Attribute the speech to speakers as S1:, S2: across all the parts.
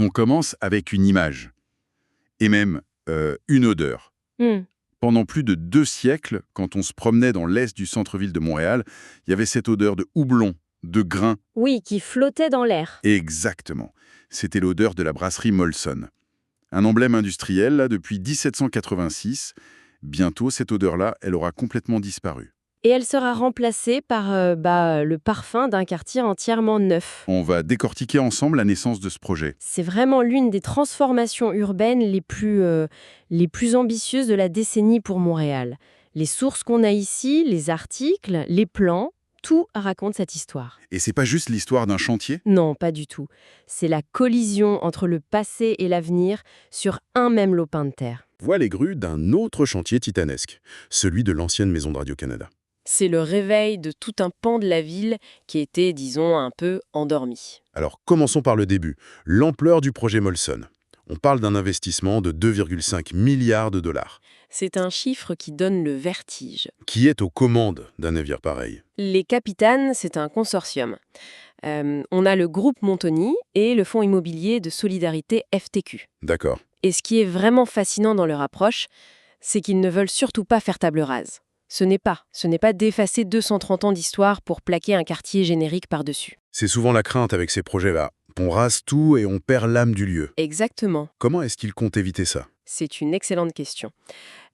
S1: On commence avec une image, et même une odeur.
S2: Hmm.
S1: Pendant plus de 2 siècles, quand on se promenait dans l'est du centre-ville de Montréal, il y avait cette odeur de houblon, de grain.
S2: Oui, qui flottait dans l'air.
S1: Exactement. C'était l'odeur de la brasserie Molson. Un emblème industriel, là, depuis 1786. Bientôt, cette odeur-là, elle aura complètement disparu.
S2: Et elle sera remplacée par le parfum d'un quartier entièrement neuf.
S1: On va décortiquer ensemble la naissance de ce projet.
S2: C'est vraiment l'une des transformations urbaines les plus ambitieuses de la décennie pour Montréal. Les sources qu'on a ici, les articles, les plans, tout raconte cette histoire.
S1: Et c'est pas juste l'histoire d'un chantier?
S2: Non, pas du tout. C'est la collision entre le passé et l'avenir sur un même lopin de terre.
S3: Voit les grues d'un autre chantier titanesque, celui de l'ancienne maison de Radio-Canada.
S2: C'est le réveil de tout un pan de la ville qui était, disons, un peu endormi.
S3: Alors commençons par le début, l'ampleur du projet Molson. On parle d'un investissement de 2,5 milliards de dollars.
S2: C'est un chiffre qui donne le vertige.
S3: Qui est aux commandes d'un navire pareil?
S2: Les Capitanes, c'est un consortium. On a le groupe Montoni et le fonds immobilier de solidarité FTQ.
S3: D'accord.
S2: Et ce qui est vraiment fascinant dans leur approche, c'est qu'ils ne veulent surtout pas faire table rase. Ce n'est pas d'effacer 230 ans d'histoire pour plaquer un quartier générique par-dessus.
S3: C'est souvent la crainte avec ces projets-là. On rase tout et on perd l'âme du lieu.
S2: Exactement.
S3: Comment est-ce qu'ils comptent éviter ça?
S2: C'est une excellente question.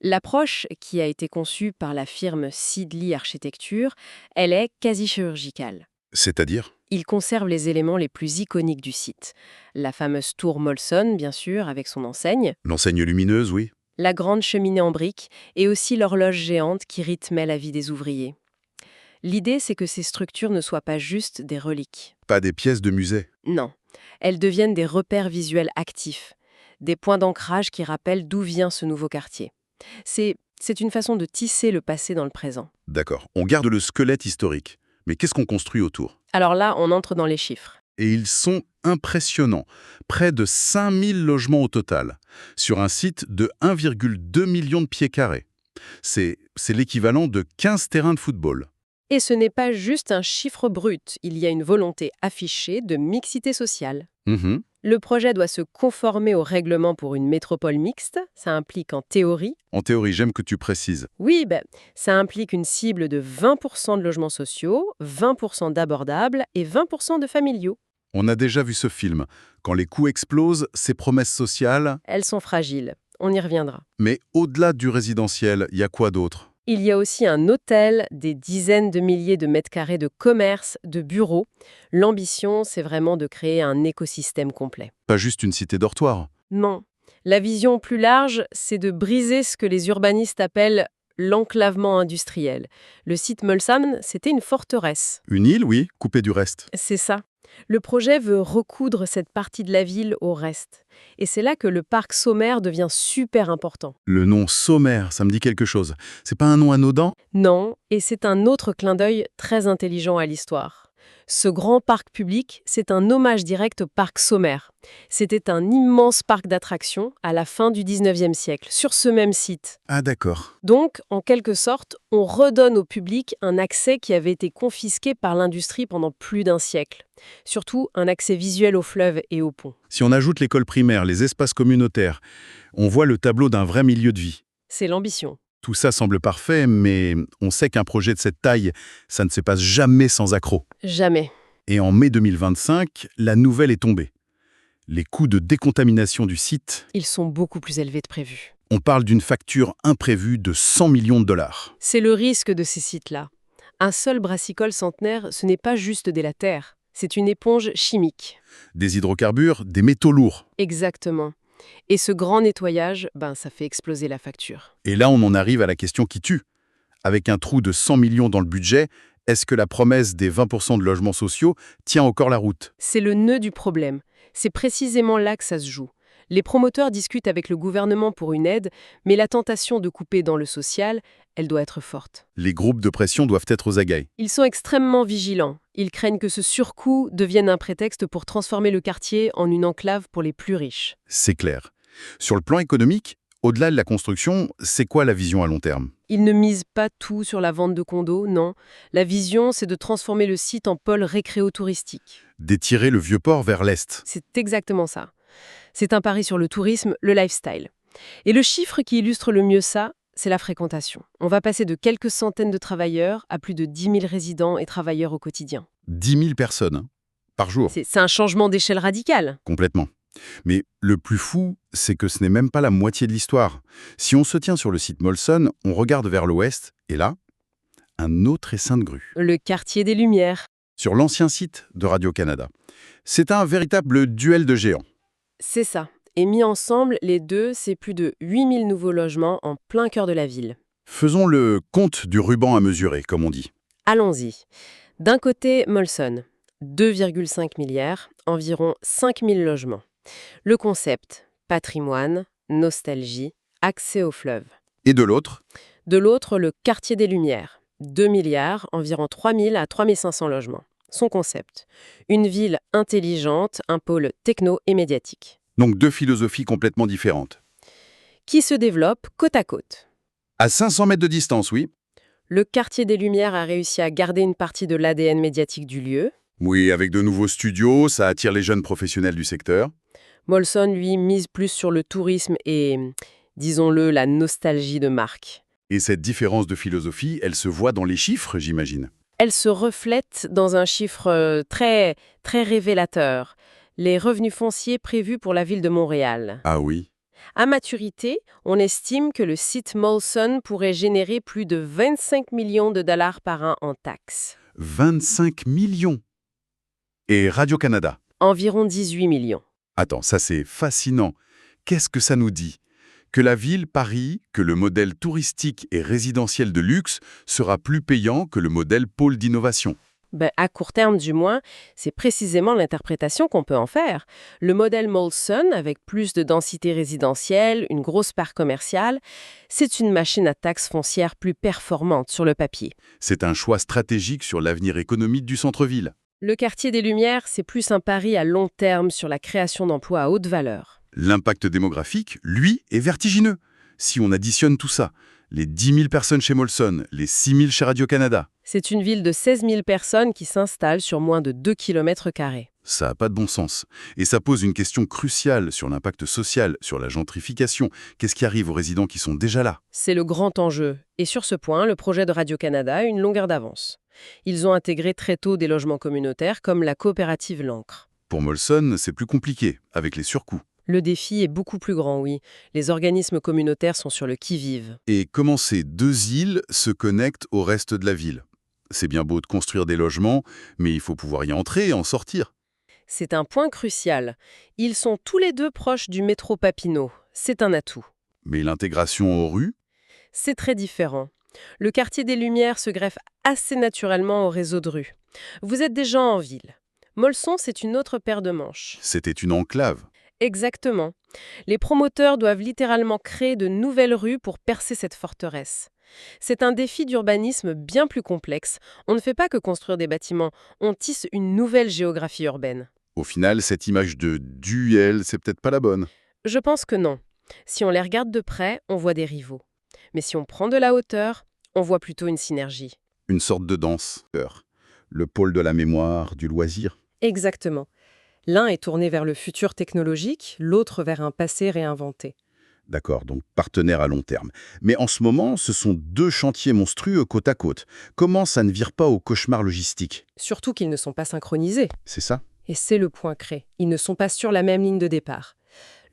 S2: L'approche qui a été conçue par la firme Sidley Architecture, elle est quasi chirurgicale.
S3: C'est-à-dire?
S2: Ils conservent les éléments les plus iconiques du site. La fameuse tour Molson, bien sûr, avec son enseigne,
S3: L'enseigne lumineuse, oui.
S2: la grande cheminée en briques et aussi l'horloge géante qui rythmait la vie des ouvriers. L'idée, c'est que ces structures ne soient pas juste des reliques.
S3: Pas des pièces de musée.
S2: Non, elles deviennent des repères visuels actifs, des points d'ancrage qui rappellent d'où vient ce nouveau quartier. C'est une façon de tisser le passé dans le présent.
S3: D'accord. On garde le squelette historique. Mais qu'est-ce qu'on construit autour?
S2: Alors là, on entre dans les chiffres.
S1: Et ils sont impressionnants. Près de 5000 logements au total, sur un site de 1,2 million de pieds carrés. C'est l'équivalent de 15 terrains de football.
S2: Et ce n'est pas juste un chiffre brut, il y a une volonté affichée de mixité sociale.
S1: Mhm.
S2: Le projet doit se conformer au règlement pour une métropole mixte, ça implique en théorie.
S1: En théorie, j'aime que tu précises.
S2: Oui, ça implique une cible de 20% de logements sociaux, 20% d'abordables et 20% de familiaux.
S1: On a déjà vu ce film. Quand les coûts explosent, ces promesses sociales...
S2: Elles sont fragiles, on y reviendra.
S1: Mais au-delà du résidentiel, il y a quoi d'autre?
S2: Il y a aussi un hôtel, des dizaines de milliers de mètres carrés de commerce, de bureaux. L'ambition, c'est vraiment de créer un écosystème complet.
S1: Pas juste une cité dortoir.
S2: Non. La vision plus large, c'est de briser ce que les urbanistes appellent l'enclavement industriel. Le site Molson, c'était une forteresse.
S1: Une île, oui, coupée du reste.
S2: C'est ça. Le projet veut recoudre cette partie de la ville au reste. Et c'est là que le parc sommaire devient super important.
S1: Le nom sommaire, ça me dit quelque chose. C'est pas un nom anodin?
S2: Non, et c'est un autre clin d'œil très intelligent à l'histoire. Ce grand parc public, c'est un hommage direct au parc sommaire. C'était un immense parc d'attractions à la fin du 19e siècle, sur ce même site.
S1: Ah d'accord.
S2: Donc, en quelque sorte, on redonne au public un accès qui avait été confisqué par l'industrie pendant plus d'un siècle. Surtout, un accès visuel au fleuve et au pont.
S1: Si on ajoute l'école primaire, les espaces communautaires, on voit le tableau d'un vrai milieu de vie.
S2: C'est l'ambition.
S1: Tout ça semble parfait, mais on sait qu'un projet de cette taille, ça ne se passe jamais sans accroc.
S2: Jamais.
S1: Et en mai 2025, la nouvelle est tombée. Les coûts de décontamination du site,
S2: Ils sont beaucoup plus élevés que prévu.
S1: on parle d'une facture imprévue de 100 millions de dollars.
S2: C'est le risque de ces sites-là. Un seul brassicole centenaire, ce n'est pas juste délétère. C'est une éponge chimique.
S1: Des hydrocarbures, des métaux lourds.
S2: Exactement. Et ce grand nettoyage, ça fait exploser la facture.
S1: Et là, on en arrive à la question qui tue. Avec un trou de 100 millions dans le budget, est-ce que la promesse des 20% de logements sociaux tient encore la route?
S2: C'est le nœud du problème. C'est précisément là que ça se joue. Les promoteurs discutent avec le gouvernement pour une aide, mais la tentation de couper dans le social, elle doit être forte.
S1: Les groupes de pression doivent être aux aguets.
S2: Ils sont extrêmement vigilants. Ils craignent que ce surcoût devienne un prétexte pour transformer le quartier en une enclave pour les plus riches.
S1: C'est clair. Sur le plan économique, au-delà de la construction, c'est quoi la vision à long terme?
S2: Ils ne misent pas tout sur la vente de condos, non. La vision, c'est de transformer le site en pôle récréo-touristique.
S1: D'étirer le vieux port vers l'est.
S2: C'est exactement ça. C'est un pari sur le tourisme, le lifestyle. Et le chiffre qui illustre le mieux ça, c'est la fréquentation. On va passer de quelques centaines de travailleurs à plus de 10 000 résidents et travailleurs au quotidien.
S1: 10 000 personnes, hein, par jour.
S2: C'est un changement d'échelle radical.
S1: Complètement. Mais le plus fou, c'est que ce n'est même pas la moitié de l'histoire. Si on se tient sur le site Molson, on regarde vers l'ouest, et là, un autre essaim de grue.
S2: Le quartier des Lumières.
S1: Sur l'ancien site de Radio-Canada. C'est un véritable duel de géants.
S2: C'est ça. Et mis ensemble, les deux, c'est plus de 8000 nouveaux logements en plein cœur de la ville.
S1: Faisons le compte du ruban à mesurer, comme on dit.
S2: Allons-y. D'un côté, Molson, 2,5 milliards, environ 5000 logements. Le concept, patrimoine, nostalgie, accès au fleuve.
S1: Et de l'autre,
S2: De l'autre, le quartier des Lumières, 2 milliards, environ 3000 à 3500 logements. Son concept, une ville intelligente, un pôle techno et médiatique,
S1: donc deux philosophies complètement différentes.
S2: qui se développe côte à côte.
S1: À 500 mètres de distance, oui.
S2: Le quartier des Lumières a réussi à garder une partie de l'ADN médiatique du lieu.
S1: Oui, avec de nouveaux studios, ça attire les jeunes professionnels du secteur.
S2: Molson, lui, mise plus sur le tourisme et, disons-le, la nostalgie de marque.
S1: Et cette différence de philosophie, elle se voit dans les chiffres, j'imagine.
S2: Elle se reflète dans un chiffre très, très révélateur. Les revenus fonciers prévus pour la ville de Montréal.
S1: Ah oui.
S2: À maturité, on estime que le site Molson pourrait générer plus de 25 millions de dollars par an en taxes.
S1: 25 millions. Et Radio-Canada.
S2: Environ 18 millions.
S1: Attends, ça c'est fascinant. Qu'est-ce que ça nous dit? Que la ville parie que le modèle touristique et résidentiel de luxe sera plus payant que le modèle pôle d'innovation.
S2: À court terme du moins, c'est précisément l'interprétation qu'on peut en faire. Le modèle Molson, avec plus de densité résidentielle, une grosse part commerciale, c'est une machine à taxes foncières plus performante sur le papier.
S1: C'est un choix stratégique sur l'avenir économique du centre-ville.
S2: Le quartier des Lumières, c'est plus un pari à long terme sur la création d'emplois à haute valeur.
S1: L'impact démographique, lui, est vertigineux. Si on additionne tout ça, les 10 000 personnes chez Molson, les 6 000 chez Radio-Canada,
S2: C'est une ville de 16 000 personnes qui s'installent sur moins de 2 km².
S1: ça n'a pas de bon sens. Et ça pose une question cruciale sur l'impact social, sur la gentrification. Qu'est-ce qui arrive aux résidents qui sont déjà là?
S2: C'est le grand enjeu. Et sur ce point, le projet de Radio-Canada a une longueur d'avance. Ils ont intégré très tôt des logements communautaires comme la coopérative L'Ancre.
S1: Pour Molson, c'est plus compliqué, avec les surcoûts.
S2: Le défi est beaucoup plus grand, oui. Les organismes communautaires sont sur le qui-vive.
S1: Et comment ces deux îles se connectent au reste de la ville? C'est bien beau de construire des logements, mais il faut pouvoir y entrer et en sortir.
S2: C'est un point crucial. Ils sont tous les deux proches du métro Papineau. C'est un atout.
S1: Mais l'intégration aux rues?
S2: C'est très différent. Le quartier des Lumières se greffe assez naturellement au réseau de rues. Vous êtes déjà en ville. Molson, c'est une autre paire de manches.
S1: C'était une enclave.
S2: Exactement. Les promoteurs doivent littéralement créer de nouvelles rues pour percer cette forteresse. C'est un défi d'urbanisme bien plus complexe. On ne fait pas que construire des bâtiments, on tisse une nouvelle géographie urbaine.
S1: Au final, cette image de duel, c'est peut-être pas la bonne.
S2: Je pense que non. Si on les regarde de près, on voit des rivaux. Mais si on prend de la hauteur, on voit plutôt une synergie.
S1: Une sorte de danse. Le pôle de la mémoire, du loisir.
S2: Exactement. L'un est tourné vers le futur technologique, l'autre vers un passé réinventé.
S1: D'accord, donc partenaire à long terme. Mais en ce moment, ce sont deux chantiers monstrueux côte à côte. Comment ça ne vire pas au cauchemar logistique?
S2: Surtout qu'ils ne sont pas synchronisés.
S1: C'est ça?
S2: Et c'est le point clé. Ils ne sont pas sur la même ligne de départ.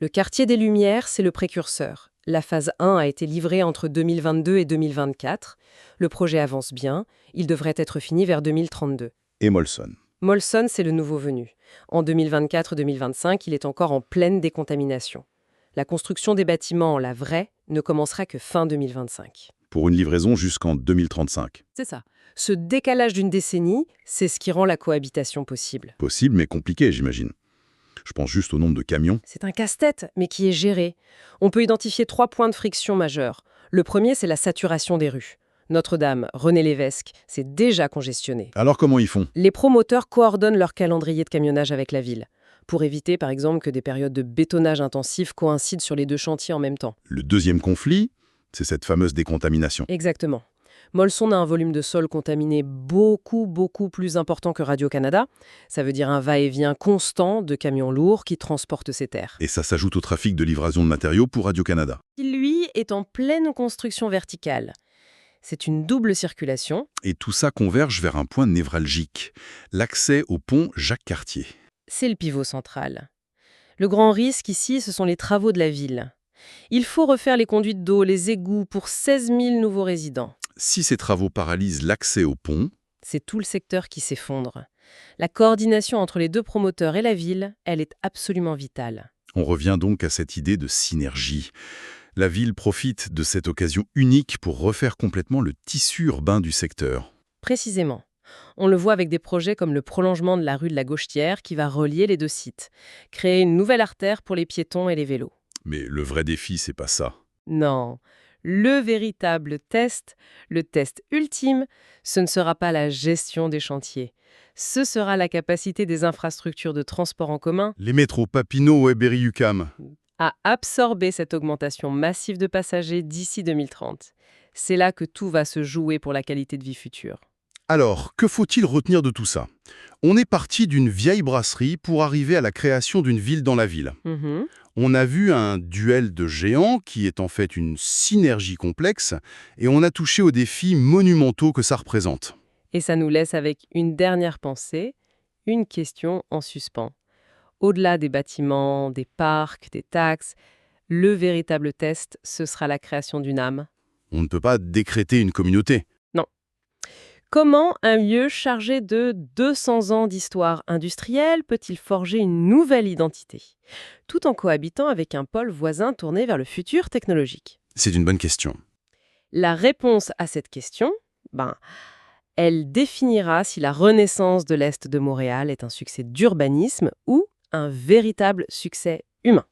S2: Le quartier des Lumières, c'est le précurseur. La phase 1 a été livrée entre 2022 et 2024. Le projet avance bien. Il devrait être fini vers 2032.
S1: Et Molson.
S2: Molson, c'est le nouveau venu. En 2024-2025, il est encore en pleine décontamination. La construction des bâtiments, la vraie, ne commencera que fin 2025.
S1: Pour une livraison jusqu'en 2035.
S2: C'est ça. Ce décalage d'une décennie, c'est ce qui rend la cohabitation possible.
S1: Possible, mais compliqué, j'imagine. Je pense juste au nombre de camions.
S2: C'est un casse-tête, mais qui est géré. On peut identifier 3 points de friction majeurs. Le premier, c'est la saturation des rues. Notre-Dame, René-Lévesque, c'est déjà congestionné.
S1: Alors comment ils font?
S2: Les promoteurs coordonnent leur calendrier de camionnage avec la ville, pour éviter par exemple que des périodes de bétonnage intensif coïncident sur les deux chantiers en même temps.
S1: Le deuxième conflit, c'est cette fameuse décontamination.
S2: Exactement. Molson a un volume de sol contaminé beaucoup plus important que Radio-Canada. Ça veut dire un va-et-vient constant de camions lourds qui transportent ces terres.
S1: Et ça s'ajoute au trafic de livraison de matériaux pour Radio-Canada.
S2: Qui, lui, est en pleine construction verticale. C'est une double circulation.
S1: Et tout ça converge vers un point névralgique, l'accès au pont Jacques-Cartier.
S2: C'est le pivot central. Le grand risque ici, ce sont les travaux de la ville. Il faut refaire les conduites d'eau, les égouts pour 16 000 nouveaux résidents.
S1: Si ces travaux paralysent l'accès au pont,
S2: C'est tout le secteur qui s'effondre. La coordination entre les deux promoteurs et la ville, elle est absolument vitale.
S1: on revient donc à cette idée de synergie. La ville profite de cette occasion unique pour refaire complètement le tissu urbain du secteur.
S2: Précisément. On le voit avec des projets comme le prolongement de la rue de la Gauchetière qui va relier les deux sites, créer une nouvelle artère pour les piétons et les vélos.
S1: Mais le vrai défi, c'est pas ça.
S2: Non, le véritable test, le test ultime, ce ne sera pas la gestion des chantiers. Ce sera la capacité des infrastructures de transport en commun
S1: Les métros Papineau et Berry-UQAM.
S2: à absorber cette augmentation massive de passagers d'ici 2030. C'est là que tout va se jouer pour la qualité de vie future.
S1: Alors, que faut-il retenir de tout ça? On est parti d'une vieille brasserie pour arriver à la création d'une ville dans la ville.
S2: Mhm.
S1: On a vu un duel de géants qui est en fait une synergie complexe et on a touché aux défis monumentaux que ça représente.
S2: Et ça nous laisse avec une dernière pensée, une question en suspens. Au-delà des bâtiments, des parcs, des taxes, le véritable test, ce sera la création d'une âme.
S1: On ne peut pas décréter une communauté.
S2: Comment un lieu chargé de 200 ans d'histoire industrielle peut-il forger une nouvelle identité, tout en cohabitant avec un pôle voisin tourné vers le futur technologique?
S1: C'est une bonne question.
S2: La réponse à cette question, elle définira si la renaissance de l'Est de Montréal est un succès d'urbanisme ou un véritable succès humain.